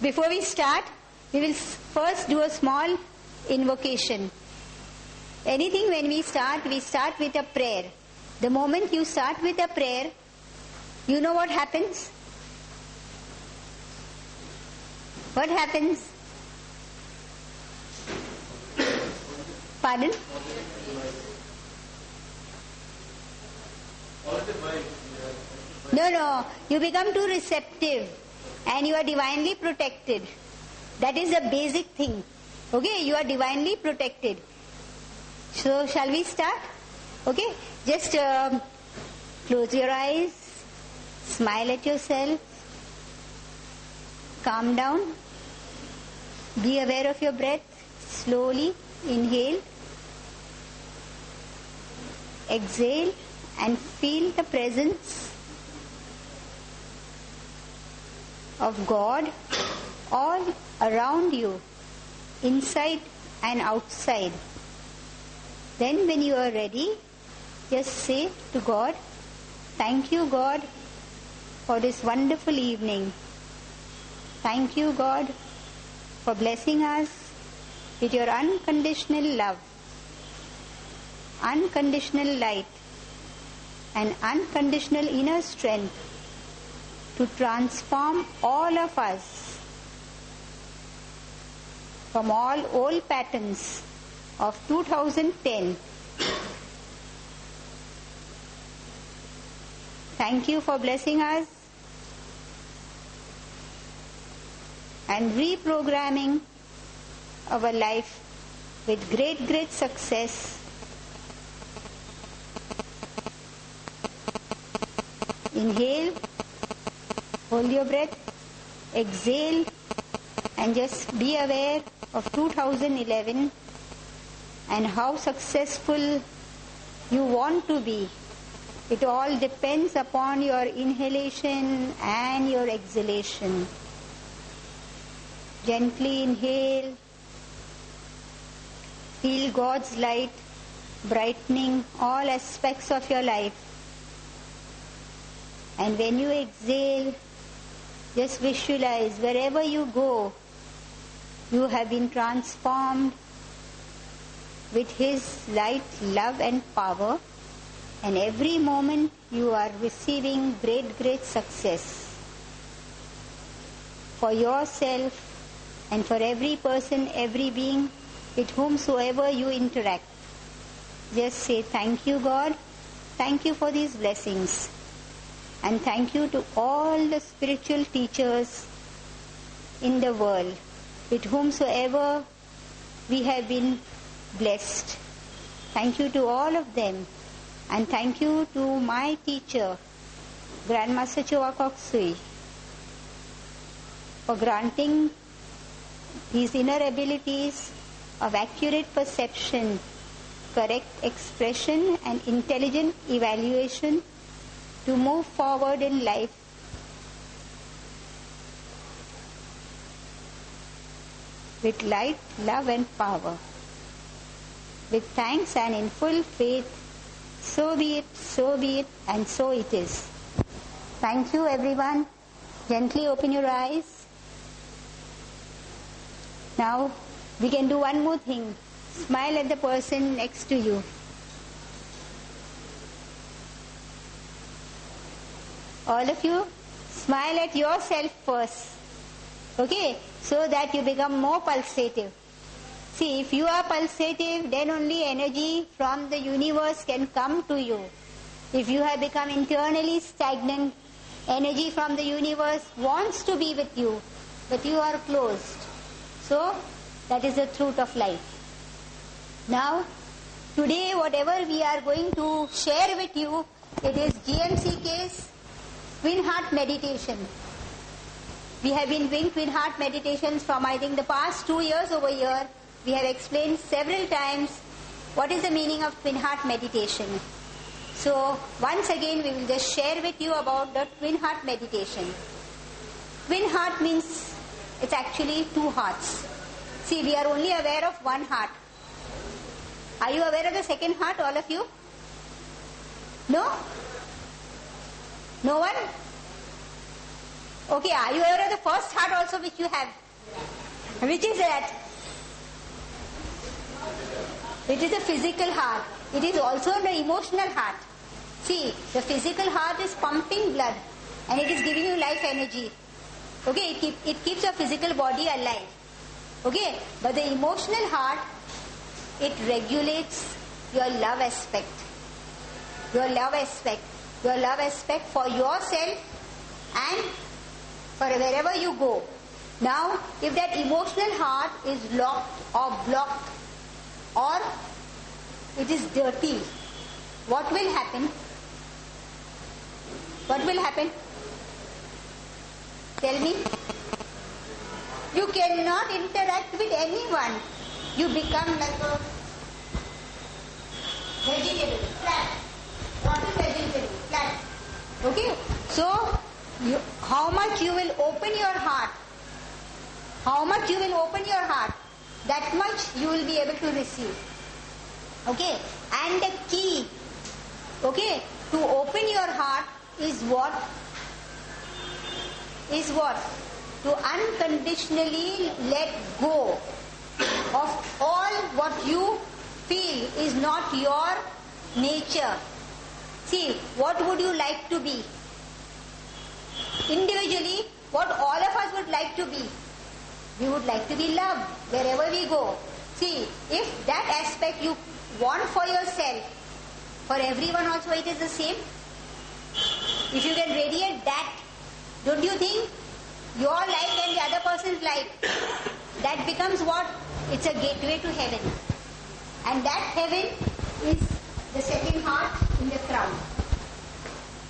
Before we start, we will first do a small invocation. Anything when we start with a prayer. The moment you start with a prayer, you know what happens? What happens? Pardon? No, you become too receptive and you are divinely protected. That is the basic thing. Okay, you are divinely protected. So, shall we start? Okay, just close your eyes, smile at yourself, calm down, be aware of your breath, slowly inhale, exhale, and feel the presence of God all around you, inside and outside. Then when you are ready, just say to God, thank you God for this wonderful evening. Thank you God for blessing us with your unconditional love, unconditional light, and unconditional inner strength to transform all of us from all old patterns of 2010. Thank you for blessing us and reprogramming our life with great success. Inhale, hold your breath, exhale, and just be aware of 2011 and how successful you want to be. It all depends upon your inhalation and your exhalation. Gently inhale, feel God's light brightening all aspects of your life. And when you exhale, just visualize wherever you go, you have been transformed with His light, love and power, and every moment you are receiving great success for yourself and for every person, every being with whomsoever you interact. Just say thank you God, thank you for these blessings, and thank you to all the spiritual teachers in the world with whomsoever we have been blessed. Thank you to all of them, and thank you to my teacher, Grandmaster Choa Kok Sui, for granting these inner abilities of accurate perception, correct expression, and intelligent evaluation to move forward in life with light, love and power. With thanks and in full faith, so be it, and so it is. Thank you everyone. Gently open your eyes. Now we can do one more thing. Smile at the person next to you. All of you, smile at yourself first. Okay? So that you become more pulsative. See, if you are pulsative, then only energy from the universe can come to you. If you have become internally stagnant, energy from the universe wants to be with you, but you are closed. So, that is the truth of life. Now, today whatever we are going to share with you, it is GMCK's Twin Heart Meditation. We have been doing Twin Heart meditations from I think the past 2 years over here. We have explained several times what is the meaning of Twin Heart meditation. So once again we will just share with you about the Twin Heart meditation. Twin Heart means it's actually two hearts. See, we are only aware of one heart. Are you aware of the second heart, all of you? No? No one? Okay, are you aware of the first heart also which you have? Which is that? It is a physical heart. It is also the emotional heart. See, the physical heart is pumping blood and it is giving you life energy. Okay, it keeps your physical body alive. Okay, but the emotional heart, it regulates your love aspect. Your love aspect. Your love aspect for yourself and for wherever you go. Now, if that emotional heart is locked or blocked or it is dirty, what will happen? What will happen? Tell me. You cannot interact with anyone. You become like a vegetable, flat. What is vegetable? Flat. Okay? So, how much you will open your heart? How much you will open your heart? That much you will be able to receive. Okay? And the key, okay, to open your heart is what? Is what? To unconditionally let go of all what you feel is not your nature. See, what would you like to be? Individually, what all of us would like to be? We would like to be loved wherever we go. See, if that aspect you want for yourself, for everyone also it is the same. If you can radiate that, don't you think your life and the other person's life, that becomes what? It's a gateway to heaven. And that heaven is the second heart in the crown.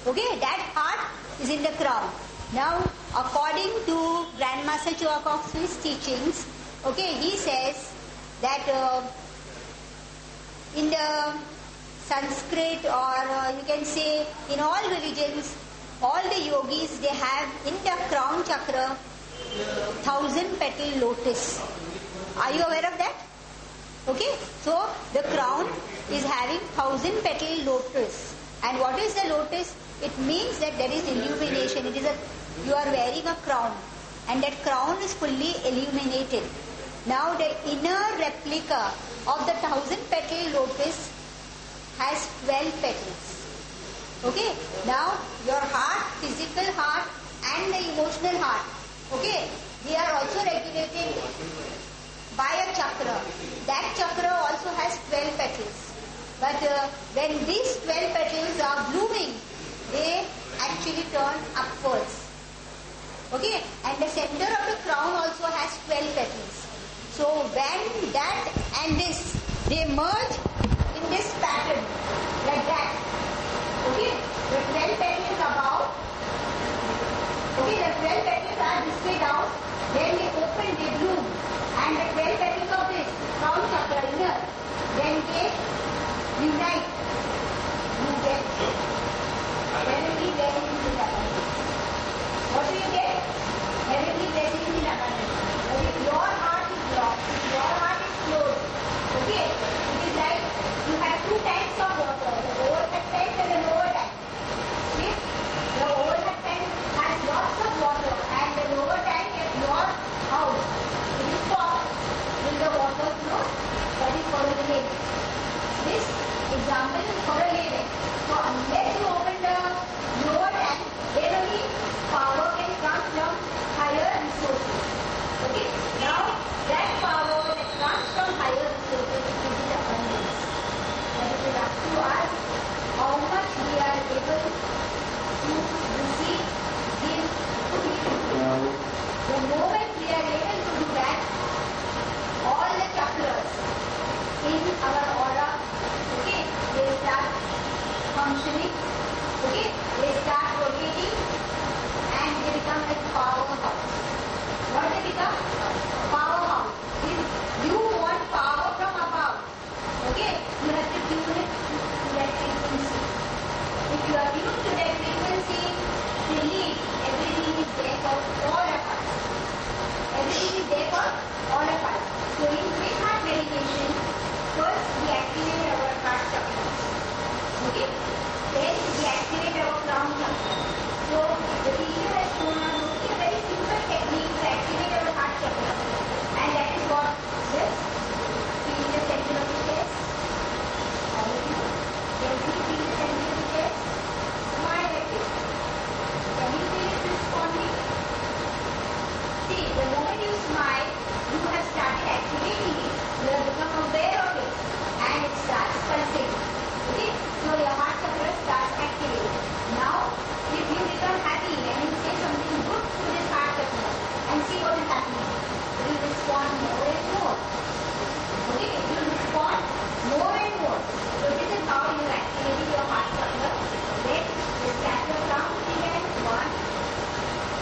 Okay, that heart is in the crown. Now, according to Grandmaster Choa Swiss teachings, okay, he says that in the Sanskrit or you can say in all religions, all the yogis, they have in the crown chakra 1,000-petal lotus. Are you aware of that? Okay, so the crown is having 1,000-petal lotus. And what is the lotus? It means that there is illumination. You are wearing a crown and that crown is fully illuminated. Now the inner replica of the 1,000-petal lotus has 12 petals. Okay, now your heart, physical heart and the emotional heart, okay, they are also regulated by a chakra. That chakra also has 12 petals. But when these 12 petals are blooming, they actually turn upwards. Okay, and the center of the crown also has 12 petals. So when that and this, they merge in this pattern, like that. Okay, the 12 petals above, okay, the 12 petals are this way down, then they open, they bloom, and the 12 petals of this crown chakra inner, then they unite. You get heavenly blessings in abundance. What do you get? Heavenly blessings in abundance. But if your heart is blocked, if your heart is closed, okay, it is like you have two tanks of water, the overhead tank and the lower tank. See? The overhead tank has lots of water and the lower tank at your house. If you stop, will the water flow? That is for the lake. This example is for a lake. So unless you open the lower tank, then only power can come from higher resources. Okay? Now that power that comes from higher resources is the abundance. And it is up to us how much we are able to receive, give, to give. The moment we are able to do that, all the chakras in our aura, okay, they start functioning, okay, they start rotating and they become like powerhouse. What they become? Powerhouse. If you want power from above, okay, you have to tune it to that frequency. If you are tuned to that frequency, believe everything is there for all of us. Everything is there for all of us. So in quick heart meditation, first we activate our heart chakra. Okay? Then we activate our crown chakra. So the teacher has shown us, okay, activate our heart chakra. And that is what this feel the center of the chest. All of you. Can you feel the center of the chest? Smile at it. Can you feel it responding? See, the moment you smile, you have started activating it. You have become aware of it. And it starts pulsating. Okay? So your heart chakra starts activating. Now, if you become happy and you say something good to this heart chakra and see what is happening, it will respond more and more. Okay? It will respond more and more. So this is how you are activating your heart chakra. Then just tap your thumb again. 1,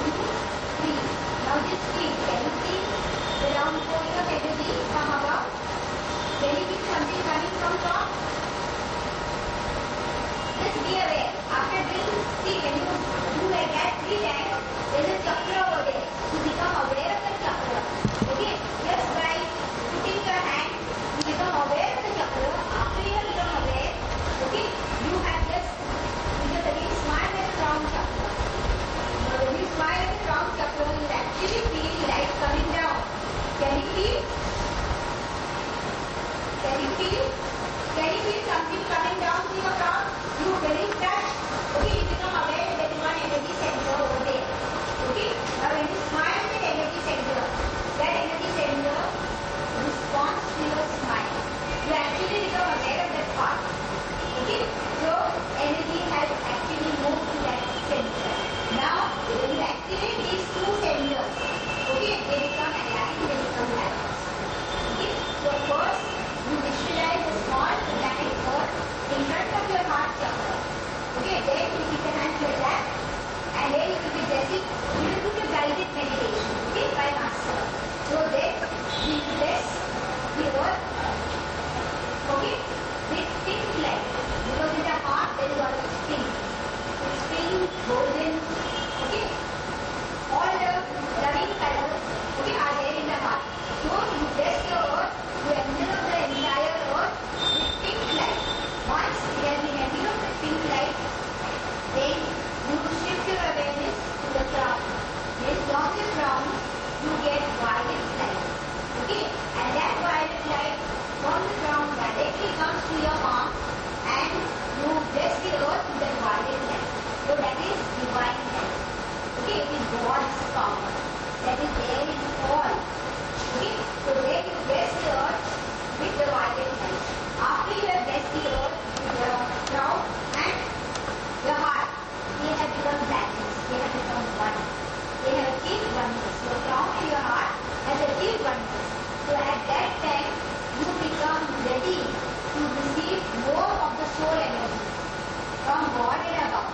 2, 3. Now just feel. Can you feel the round point of energy come about? Can you feel something coming from top? Just be aware. After doing, see, when you do like that 3 times, there is a chakra over there. You become aware of the chakra. Okay? Just by putting your hand, you become aware of the chakra. After you have become aware, okay, you have just, again smile at the round chakra. Now when you smile at the round chakra, you actually feel light coming down. Can you feel? Can you feel? Can you feel something coming down to your crown? You very touch. Okay, you become aware that there is one energy center over there. Okay, now when you smile at that energy center responds to your smile. You actually become aware of that part. Okay, so energy has actually moved to that center. Now, when you activate these 2 centers, okay, they become aligned, they become balanced. Okay, so first, you visualize a small planet Earth in front of your heart chakra. Okay, then you keep your hands like that, and then you will be blessing. You will do the guided meditation, okay, by master. So then we bless the Earth, okay, with pink light. Because in the heart there is always pink. It's pink, golden, okay. All the loving colors, okay, are there in the heart. So you bless your Earth, you envelop the entire Earth with pink light. Once it has been enveloped with pink light, then you shift your awareness to the crown. Then from the crown, you get violet light. Okay? And that violet light from the crown directly comes to your palm and you bless the earth with that violet light. So that is divine light. Okay? It is God's power. That is there in all. Okay? So then you bless the earth with the violet light. After you have blessed the earth with the crown and your heart, they have become balanced. They have become one. They have achieved oneness. Your crown and your heart has achieved oneness. So at that time, you become ready to receive more of the soul energy from God and above.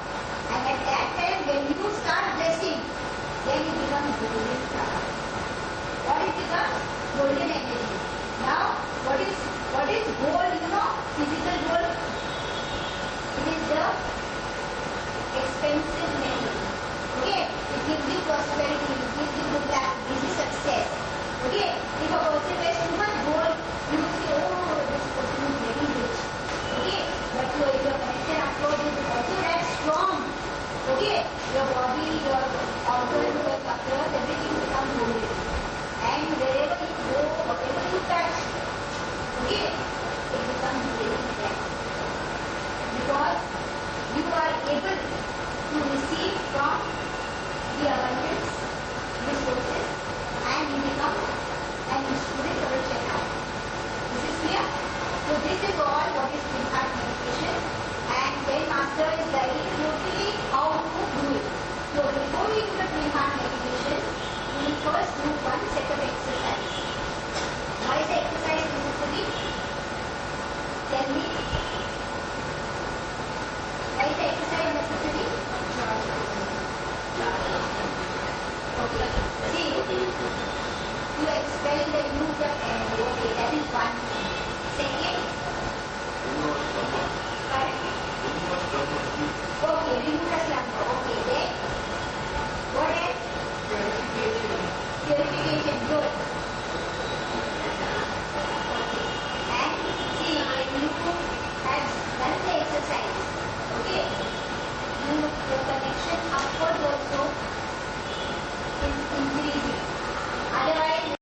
And at that time, when you start blessing, then you become golden star. What it becomes? Golden energy. Now, what is gold? You know, physical gold. It is the expensive metal. Okay, it gives you prosperity, it gives you good luck, it gives you success. Okay, if a person wears too much gold, you will say, oh, this person is very rich. Okay, but if your connection approach is also that strong, okay, your body, your organs, your chakras, everything becomes golden. And wherever you go, whatever you touch, okay, it becomes very black. Because you are able to receive from the abundance resources and you become an instrument of a channel. This is clear? So this is all what is twin heart meditation, and then master is guiding totally how to do it. So before we do the twin heart meditation, we will first do one set of exercise. Why is the exercise necessary? Tell me. Why is the exercise necessary? Okay. See, to expel the use of energy. Okay, that is one. Second. Correct. Okay, remove the slumber.